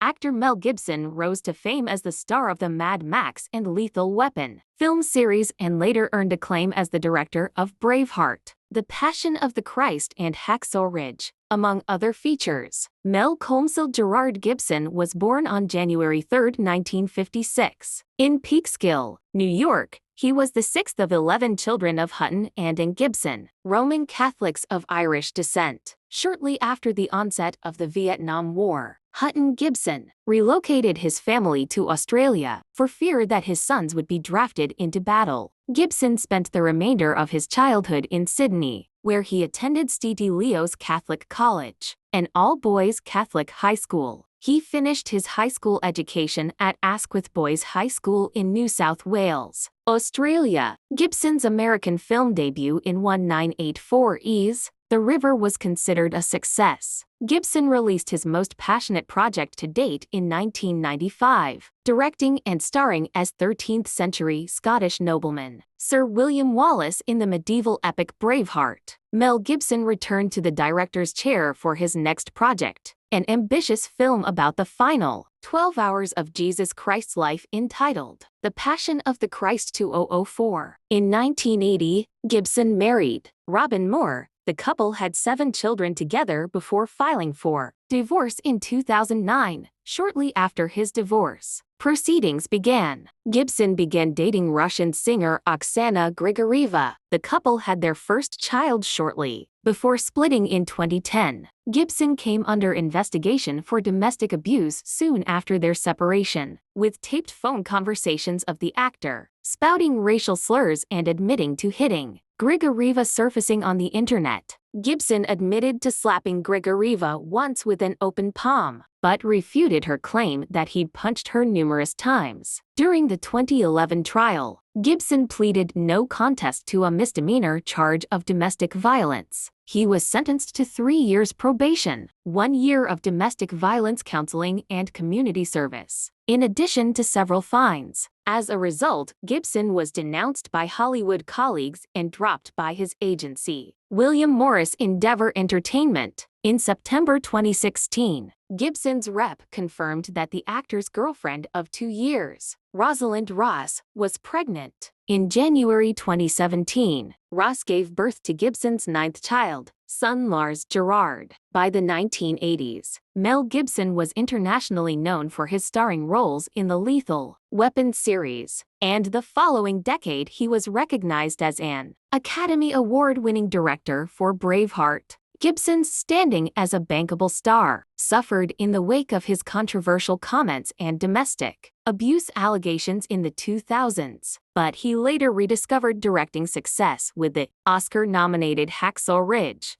actor Mel Gibson rose to fame as the star of the Mad Max and Lethal Weapon film series and later earned acclaim as the director of Braveheart, The Passion of the Christ and Hacksaw Ridge, among other features. Mel Comsel Gerard Gibson was born on January 3, 1956, in Peekskill, New York. He was the sixth of 11 children of Hutton and Ann Gibson, Roman Catholics of Irish descent. Shortly after the onset of the Vietnam War, Hutton Gibson relocated his family to Australia for fear that his sons would be drafted into battle. Gibson spent the remainder of his childhood in Sydney, where he attended St. Leo's Catholic College, an all-boys Catholic high school. He finished his high school education at Asquith Boys High School in New South Wales, Australia. Gibson's American film debut in 1984's The River was considered a success. Gibson released his most passionate project to date in 1995, directing and starring as 13th-century Scottish nobleman Sir William Wallace in the medieval epic Braveheart. Mel Gibson returned to the director's chair for his next project, an ambitious film about the final 12 hours of Jesus Christ's life entitled The Passion of the Christ 2004. In 1980, Gibson married Robin Moore. The couple had 7 children together before filing for divorce in 2009. Shortly after his divorce proceedings began, Gibson began dating Russian singer Oksana Grigorieva. The couple had their first child shortly before splitting in 2010. Gibson came under investigation for domestic abuse soon after their separation, with taped phone conversations of the actor spouting racial slurs and admitting to hitting Grigorieva surfacing on the internet. Gibson admitted to slapping Grigorieva once with an open palm, but refuted her claim that he'd punched her numerous times. During the 2011 trial, Gibson pleaded no contest to a misdemeanor charge of domestic violence. He was sentenced to 3 years probation, 1 year of domestic violence counseling and community service, in addition to several fines. As a result, Gibson was denounced by Hollywood colleagues and dropped by his agency, William Morris Endeavor Entertainment. In September 2016, Gibson's rep confirmed that the actor's girlfriend of 2 years, Rosalind Ross, was pregnant. In January 2017, Ross gave birth to Gibson's 9th child, son Lars Gerard. By the 1980s, Mel Gibson was internationally known for his starring roles in the Lethal Weapon series, and the following decade he was recognized as an Academy Award-winning director for Braveheart. Gibson's standing as a bankable star suffered in the wake of his controversial comments and domestic abuse allegations in the 2000s, but he later rediscovered directing success with the Oscar-nominated Hacksaw Ridge.